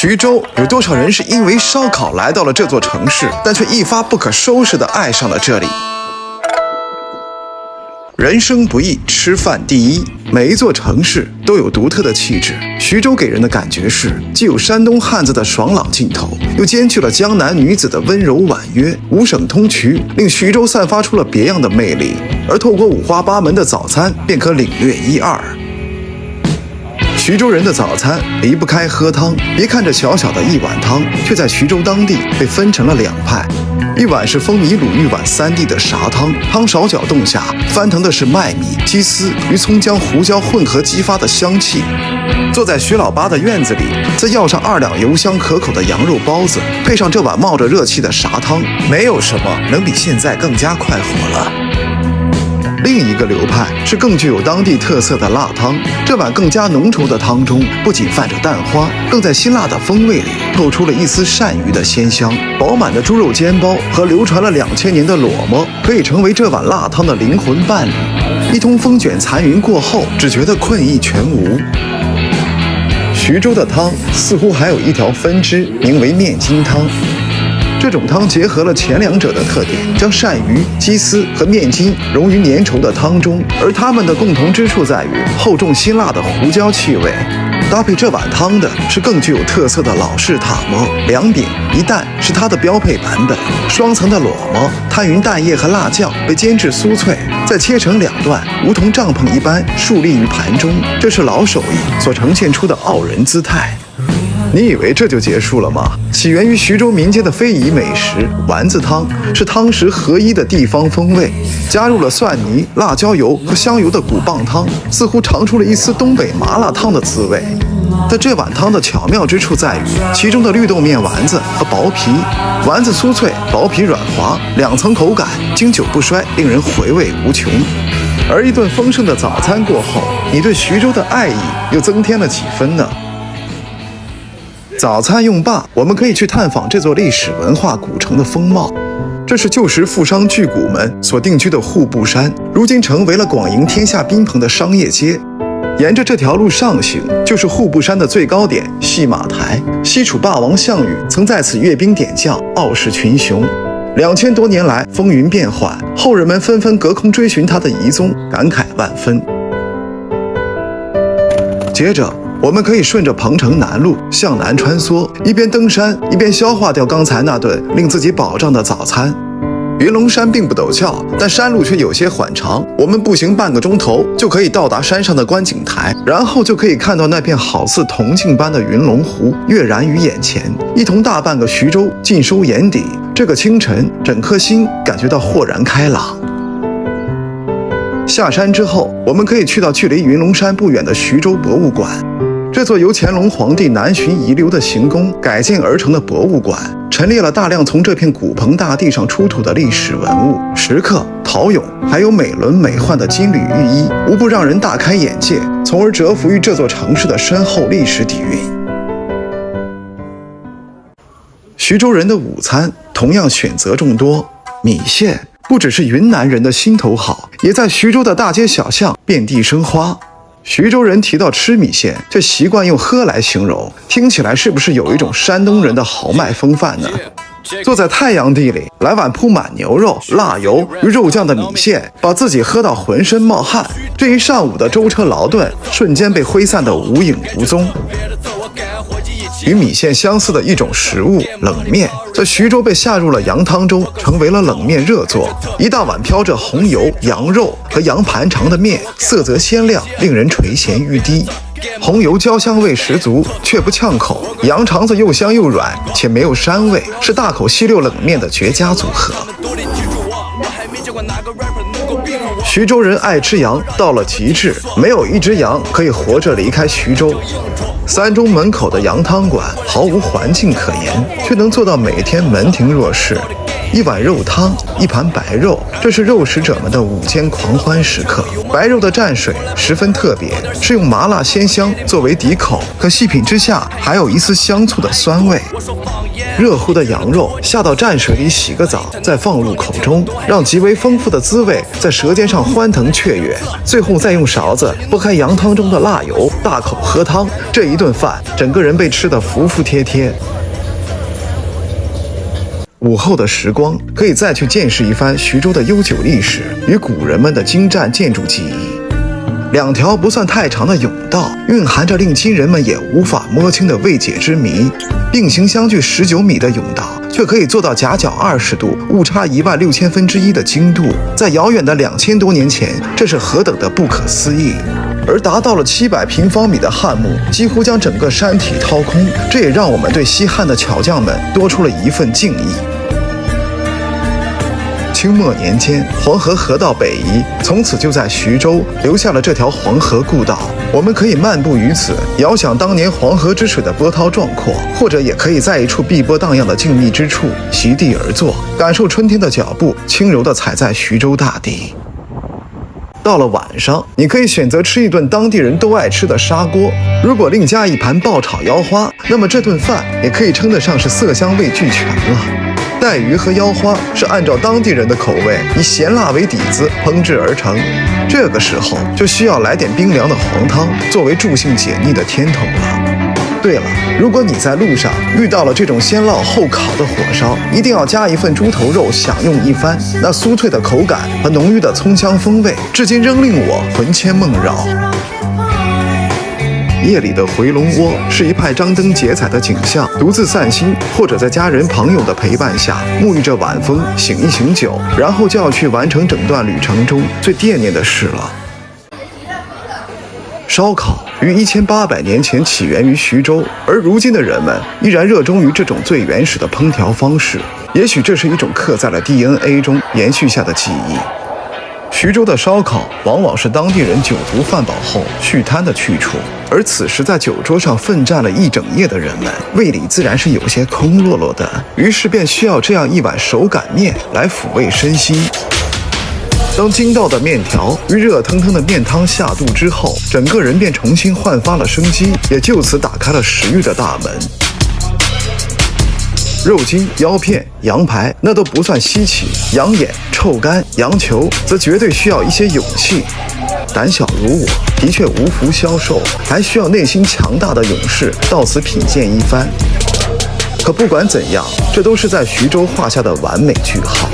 徐州有多少人是因为烧烤来到了这座城市，但却一发不可收拾地爱上了这里？人生不易，吃饭第一。每一座城市都有独特的气质，徐州给人的感觉是既有山东汉子的爽朗劲头，又兼具了江南女子的温柔婉约。五省通衢令徐州散发出了别样的魅力，而透过五花八门的早餐便可领略一二。徐州人的早餐离不开喝汤，别看这小小的一碗汤，却在徐州当地被分成了两派。一碗是风米卤玉碗3地的啥汤，汤勺搅动下翻腾的是麦米、鸡丝与葱姜、胡椒混合激发的香气。坐在徐老八的院子里，再要上2两油香可口的羊肉包子，配上这碗冒着热气的啥汤，没有什么能比现在更加快活了。另一个流派是更具有当地特色的辣汤，这碗更加浓稠的汤中不仅泛着蛋花，更在辛辣的风味里透出了一丝鳝鱼的鲜香。饱满的猪肉煎包和流传了2000年的裸馍，可以成为这碗辣汤的灵魂伴侣。一通风卷残云过后，只觉得困意全无。徐州的汤似乎还有一条分支，名为面筋汤。这种汤结合了前两者的特点，将鳝鱼、鸡丝和面筋融于粘稠的汤中，而它们的共同之处在于厚重辛辣的胡椒气味。搭配这碗汤的是更具有特色的老式塔馍，2饼1蛋是它的标配版本。双层的裸馍摊匀蛋液和辣酱，被煎至酥脆，再切成2段，如同帐篷一般竖立于盘中。这是老手艺所呈现出的傲人姿态。你以为这就结束了吗？起源于徐州民间的非遗美食丸子汤，是汤食合一的地方风味，加入了蒜泥、辣椒油和香油的骨棒汤，似乎尝出了一丝东北麻辣烫的滋味。但这碗汤的巧妙之处在于其中的绿豆面丸子和薄皮，丸子酥脆，薄皮软滑，2层口感经久不衰，令人回味无穷。而一顿丰盛的早餐过后，你对徐州的爱意又增添了几分呢？早餐用罢，我们可以去探访这座历史文化古城的风貌。这是旧时富商巨贾们所定居的户部山，如今成为了广迎天下宾朋的商业街。沿着这条路上行，就是户部山的最高点戏马台。西楚霸王项羽曾在此阅兵点将，傲视群雄。2000多年来风云变幻，后人们纷纷隔空追寻他的遗踪，感慨万分。接着我们可以顺着彭城南路向南穿梭，一边登山一边消化掉刚才那顿令自己饱胀的早餐。云龙山并不陡峭，但山路却有些缓长，我们步行半个钟头就可以到达山上的观景台，然后就可以看到那片好似铜镜般的云龙湖跃然于眼前，一同大半个徐州尽收眼底。这个清晨，整颗心感觉到豁然开朗。下山之后，我们可以去到距离云龙山不远的徐州博物馆。这座由乾隆皇帝南巡遗留的行宫改建而成的博物馆，陈列了大量从这片古彭大地上出土的历史文物、石刻、陶俑，还有美轮美奂的金缕玉衣，无不让人大开眼界，从而折服于这座城市的深厚历史底蕴。徐州人的午餐同样选择众多，米线不只是云南人的心头好，也在徐州的大街小巷遍地生花。徐州人提到吃米线，却习惯用喝来形容，听起来是不是有一种山东人的豪迈风范呢？坐在太阳地里，来碗铺满牛肉、辣油与肉酱的米线，把自己喝到浑身冒汗，这一上午的舟车劳顿瞬间被挥散得无影无踪。与米线相似的一种食物冷面，在徐州被下入了羊汤中，成为了冷面热作。一大碗飘着红油、羊肉和羊盘肠的面，色泽鲜亮，令人垂涎欲滴。红油焦香味十足，却不呛口；羊肠子又香又软，且没有膻味，是大口吸溜冷面的绝佳组合。徐州人爱吃羊到了极致，没有一只羊可以活着离开徐州。三中门口的羊汤馆毫无环境可言，却能做到每天门庭若市。一碗肉汤，一盘白肉，这是肉食者们的午间狂欢时刻。白肉的蘸水十分特别，是用麻辣鲜香作为底口，可细品之下还有一丝香醋的酸味。热乎的羊肉下到蘸水里洗个澡，再放入口中，让极为丰富的滋味在舌尖上欢腾雀跃。最后再用勺子拨开羊汤中的辣油，大口喝汤，这一顿饭整个人被吃得服服帖帖。午后的时光，可以再去见识一番徐州的悠久历史与古人们的精湛建筑技艺。两条不算太长的甬道，蕴含着令今人们也无法摸清的未解之谜。并行相距19米的甬道，却可以做到夹角20度，误差16000分之一的精度。在遥远的2000多年前，这是何等的不可思议！而达到了700平方米的汉墓，几乎将整个山体掏空，这也让我们对西汉的巧匠们多出了一份敬意。清末年间，黄河河道北移，从此就在徐州留下了这条黄河故道。我们可以漫步于此，遥想当年黄河之水的波涛壮阔，或者也可以在一处碧波荡漾的静谧之处席地而坐，感受春天的脚步轻柔地踩在徐州大地。到了晚上，你可以选择吃一顿当地人都爱吃的砂锅，如果另加一盘爆炒腰花，那么这顿饭也可以称得上是色香味俱全了。带鱼和腰花是按照当地人的口味，以咸辣为底子烹制而成。这个时候就需要来点冰凉的黄汤，作为助兴解腻的添头了。对了，如果你在路上遇到了这种先烙后烤的火烧，一定要加一份猪头肉享用一番。那酥脆的口感和浓郁的葱香风味，至今仍令我魂牵梦绕。夜里的回龙窝是一派张灯结彩的景象，独自散心，或者在家人朋友的陪伴下，沐浴着晚风，醒一醒酒，然后就要去完成整段旅程中最惦念的事了。烧烤于1800年前起源于徐州，而如今的人们依然热衷于这种最原始的烹调方式。也许这是一种刻在了 DNA 中延续下的记忆。徐州的烧烤往往是当地人酒足饭饱后续摊的去处，而此时在酒桌上奋战了一整夜的人们，胃里自然是有些空落落的，于是便需要这样一碗手擀面来抚慰身心。当筋道的面条与热腾腾的面汤下肚之后，整个人便重新焕发了生机，也就此打开了食欲的大门。肉筋、腰片、羊排那都不算稀奇，羊眼、臭干、羊球则绝对需要一些勇气。胆小如我，的确无福消受，还需要内心强大的勇士到此品鉴一番。可不管怎样，这都是在徐州画下的完美句号。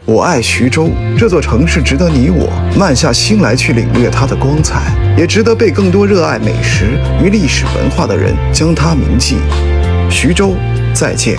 我爱徐州，这座城市值得你我慢下心来去领略它的光彩，也值得被更多热爱美食与历史文化的人将它铭记。徐州，再见。